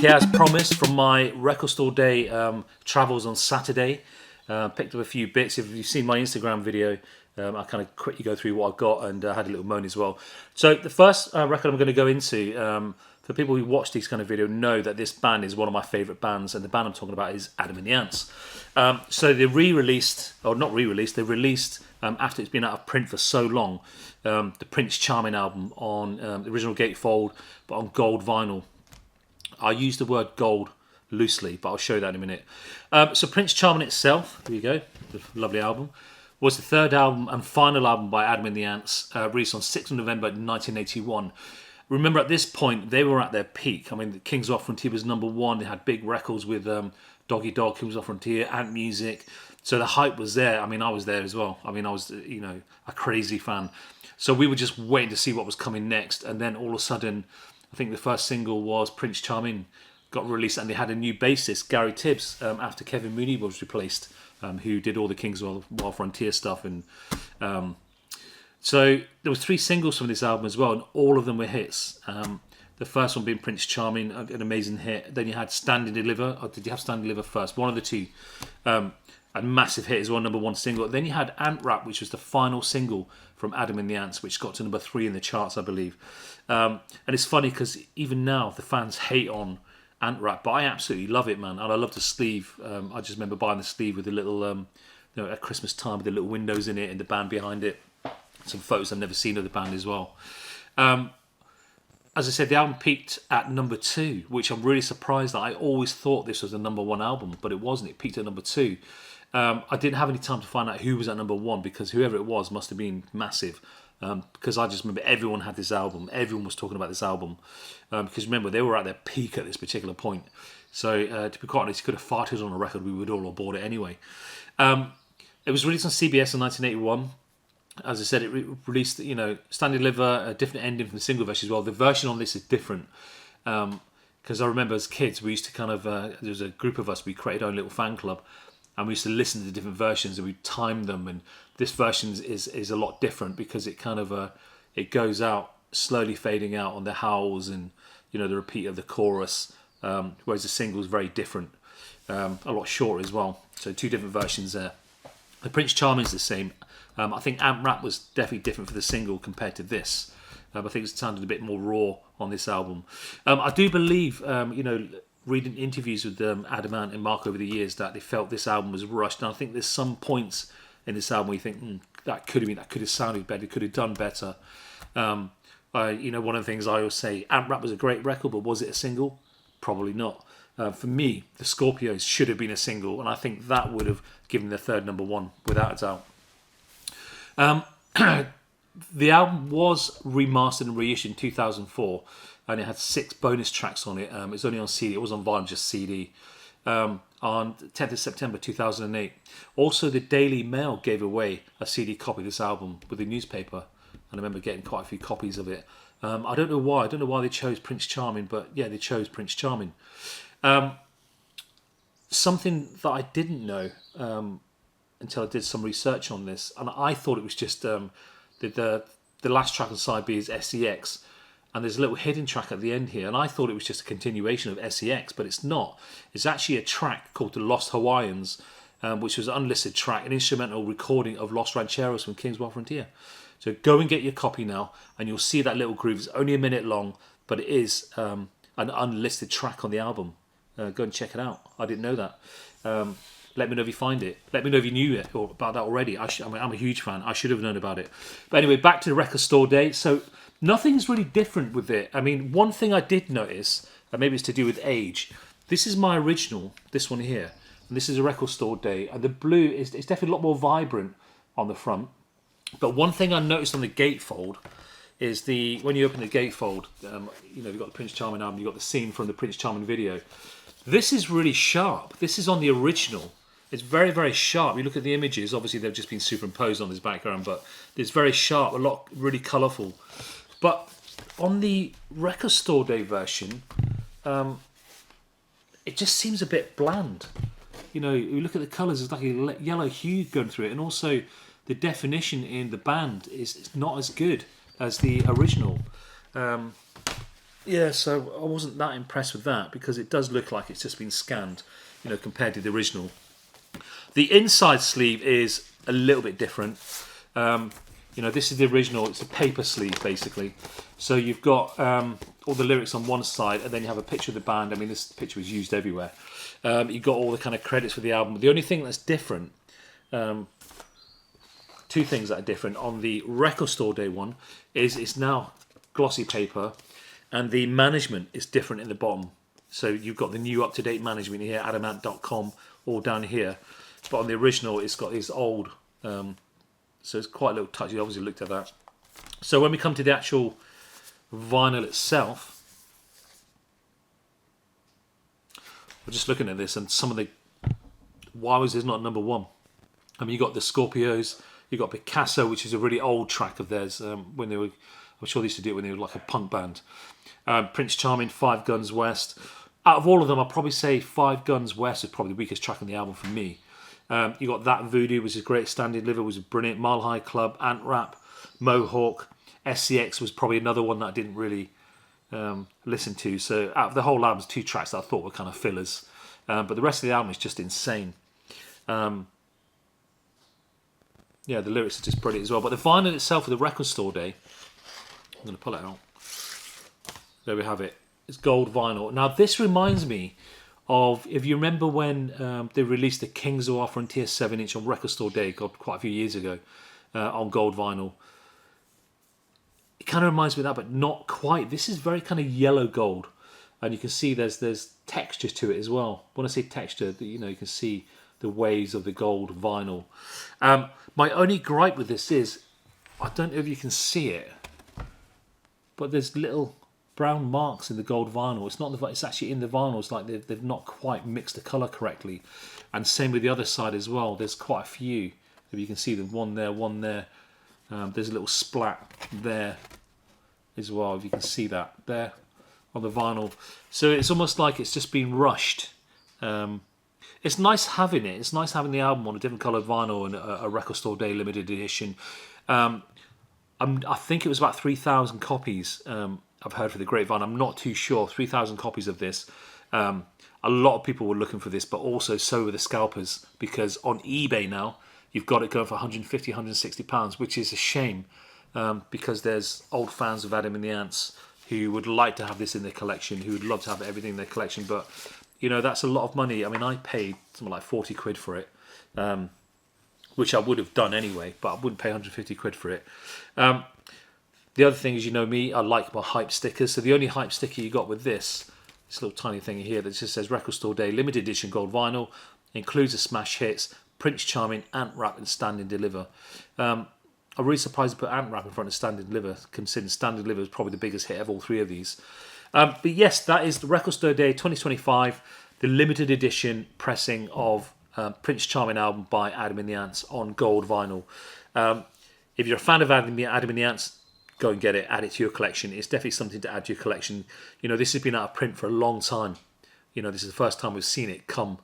back, yeah, as promised, from my record store day travels on Saturday. Picked up a few bits. If you've seen my Instagram video, I kind of quickly go through what I've got and had a little moan as well. So the first record I'm going to go into, for people who watch these kind of videos, know that this band is one of my favourite bands, and the band I'm talking about is Adam and the Ants. So they re-released, or not re-released, they released, after it's been out of print for so long, the Prince Charming album on the original gatefold, but on gold vinyl. I use the word gold loosely, but I'll show you that in a minute. So Prince Charming itself, here you go, the lovely album, was the third album and final album by Adam and the Ants, released on 6th of November 1981. Remember, at this point, they were at their peak. I mean, the Kings of Frontier was #1. They had big records with Doggy Dog, Kings of Frontier, Ant Music. So the hype was there. I mean, I was there as well. I mean, I was, a crazy fan. So we were just waiting to see what was coming next. And then all of a sudden, I think the first single was Prince Charming got released, and they had a new bassist, Gary Tibbs, after Kevin Mooney was replaced, who did all the Kings of Frontier stuff. And so there was 3 singles from this album as well, and all of them were hits. The first one being Prince Charming, an amazing hit. Then you had Stand and Deliver, or did you have Stand and Deliver first? One of the two. A massive hit as well, #1 single. Then you had Ant Rap, which was the final single from Adam and the Ants, which got to #3 in the charts, I believe. And it's funny because even now the fans hate on Ant Rap, but I absolutely love it, man. And I love the sleeve. I just remember buying the sleeve with the little, at Christmas time with the little windows in it and the band behind it. Some photos I've never seen of the band as well. As I said, the album peaked at #2, which I'm really surprised that. I always thought this was a #1 album, but it wasn't. It peaked at #2. I didn't have any time to find out who was at #1 because whoever it was must have been massive. Because I just remember everyone had this album. Everyone was talking about this album. Because remember, they were at their peak at this particular point. So to be quite honest, you could have farted on a record. We would all have bought it anyway. It was released on CBS in 1981. As I said, it released, Stand and Deliver, a different ending from the single version as well. The version on this is different. Because I remember as kids, we used to kind of, there was a group of us, we created our own little fan club. And we used to listen to the different versions and we timed them. And this version is a lot different because it kind of it goes out slowly fading out on the howls and the repeat of the chorus. Whereas the single is very different, a lot shorter as well. So 2 different versions there. The Prince Charming is the same. I think Ant Rap was definitely different for the single compared to this. I think it sounded a bit more raw on this album. I do believe, reading interviews with Adam Ant and Marc over the years, that they felt this album was rushed. And I think there's some points in this album where you think that could have sounded better, could have done better. One of the things I always say, Ant Rap was a great record, but was it a single? Probably not. For me, the Scorpios should have been a single, and I think that would have given the third #1 without a doubt. The album was remastered and reissued in 2004. And it had 6 bonus tracks on it. It's only on CD. It was on vinyl, just CD. On 10th of September 2008. Also, the Daily Mail gave away a CD copy of this album with the newspaper. And I remember getting quite a few copies of it. I don't know why. I don't know why they chose Prince Charming, but yeah, they chose Prince Charming. Something that I didn't know until I did some research on this, and I thought it was just the last track on side B is SEX. And there's a little hidden track at the end here. And I thought it was just a continuation of SEX, but it's not. It's actually a track called The Lost Hawaiians, which was an unlisted track, an instrumental recording of Los Rancheros from Kings of Frontier. So go and get your copy now, and you'll see that little groove. It's only a minute long, but it is an unlisted track on the album. Go and check it out. I didn't know that. Let me know if you find it. Let me know if you knew it or about that already. I'm a huge fan. I should have known about it. But anyway, back to the record store day. So nothing's really different with it. I mean, one thing I did notice, and maybe it's to do with age, this is my original, this one here, and this is a record store day, and the blue is definitely a lot more vibrant on the front. But one thing I noticed on the gatefold is when you open the gatefold, you've got the Prince Charming album, you've got the scene from the Prince Charming video. This is really sharp. This is on the original. It's very, very sharp. You look at the images, obviously they've just been superimposed on this background, but it's very sharp, a lot, really colourful. But on the record store day version, it just seems a bit bland. You look at the colours, there's like a yellow hue going through it, and also the definition in the band is not as good as the original. Yeah, so I wasn't that impressed with that because it does look like it's just been scanned, compared to the original. The inside sleeve is a little bit different. This is the original. It's a paper sleeve, basically. So you've got all the lyrics on one side, and then you have a picture of the band. I mean, this picture was used everywhere. You've got all the kind of credits for the album. The only thing that's different, two things that are different on the Record Store Day one, is it's now glossy paper, and the management is different in the bottom. So you've got the new up-to-date management here, adamant.com, all down here. But on the original, it's got these old... so it's quite a little touch. You obviously looked at that. So when we come to the actual vinyl itself, we're just looking at this and some of the... Why was this not number one? I mean, you got the Scorpios, you got Picasso, which is a really old track of theirs. When they were... I'm sure they used to do it when they were like a punk band. Prince Charming, Five Guns West. Out of all of them, I'll probably say Five Guns West is probably the weakest track on the album for me. You got That Voodoo, which is great. Stand and Deliver was brilliant. Mile High Club, Ant Rap, Mohawk, SCX was probably another one that I didn't really listen to. So out of the whole album, 2 tracks that I thought were kind of fillers. But the rest of the album is just insane. The lyrics are just brilliant as well. But the vinyl itself for the Record Store Day, I'm going to pull it out. There we have it. It's gold vinyl. Now this reminds me of, if you remember when they released the Kings of Our Frontier 7-inch on Record Store Day, quite a few years ago, on gold vinyl. It kind of reminds me of that, but not quite. This is very kind of yellow gold, and you can see there's texture to it as well. When I say texture, you can see the waves of the gold vinyl. My only gripe with this is, I don't know if you can see it, but there's little brown marks in the gold vinyl. It's not it's actually in the vinyl. It's like they've not quite mixed the colour correctly. And same with the other side as well. There's quite a few. If you can see them, one there. There's a little splat there as well. If you can see that there on the vinyl. So it's almost like it's just been rushed. It's nice having it. It's nice having the album on a different coloured vinyl and a Record Store Day limited edition. I think it was about 3,000 copies. I've heard for the grapevine. I'm not too sure. 3,000 copies of this. A lot of people were looking for this, but also so were the scalpers, because on eBay now you've got it going for 150, 160 pounds, which is a shame, because there's old fans of Adam and the Ants who would like to have this in their collection, who would love to have everything in their collection, but that's a lot of money. I mean, I paid something like 40 quid for it, which I would have done anyway, but I wouldn't pay 150 quid for it. The other thing is, me, I like my hype stickers. So the only hype sticker you got with this little tiny thing here that just says Record Store Day limited edition gold vinyl, includes the smash hits Prince Charming, Ant Rap, and Stand and Deliver. I'm really surprised to put Ant Rap in front of Stand and Deliver, considering Stand and Deliver is probably the biggest hit of all 3 of these. But yes, that is the Record Store Day 2025, the limited edition pressing of Prince Charming album by Adam and the Ants on gold vinyl. If you're a fan of Adam and the Ants, go and get it, add it to your collection. It's definitely something to add to your collection. This has been out of print for a long time. This is the first time we've seen it come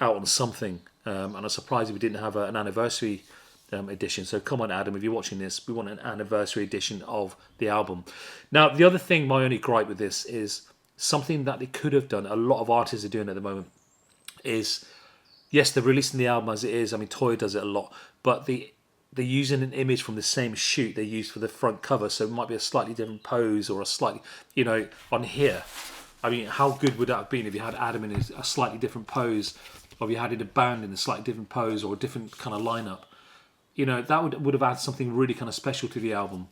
out on something. And I'm surprised if we didn't have an anniversary edition. So come on, Adam, if you're watching this, we want an anniversary edition of the album. Now, the other thing, my only gripe with this is something that they could have done, a lot of artists are doing at the moment, is, yes, they're releasing the album as it is. I mean, Toy does it a lot, but they're using an image from the same shoot they used for the front cover, so it might be a slightly different pose or a slightly, on here. I mean, how good would that have been if you had Adam in a slightly different pose, or if you had a band in a slightly different pose or a different kind of lineup? That would have added something really kind of special to the album.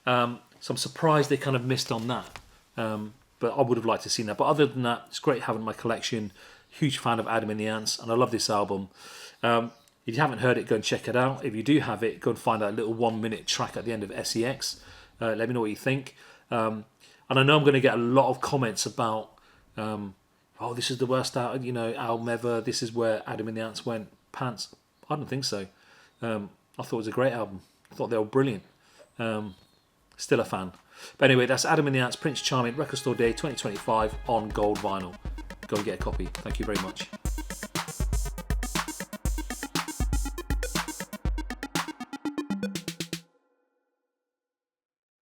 So I'm surprised they kind of missed on that. But I would have liked to have seen that. But other than that, it's great having my collection. Huge fan of Adam and the Ants, and I love this album. If you haven't heard it, go and check it out. If you do have it, go and find that little 1-minute track at the end of SEX. Let me know what you think. And I know I'm going to get a lot of comments about, this is the worst album ever. This is where Adam and the Ants went pants. I don't think so. I thought it was a great album. I thought they were brilliant. Still a fan. But anyway, that's Adam and the Ants, Prince Charming, Record Store Day 2025 on gold vinyl. Go and get a copy. Thank you very much.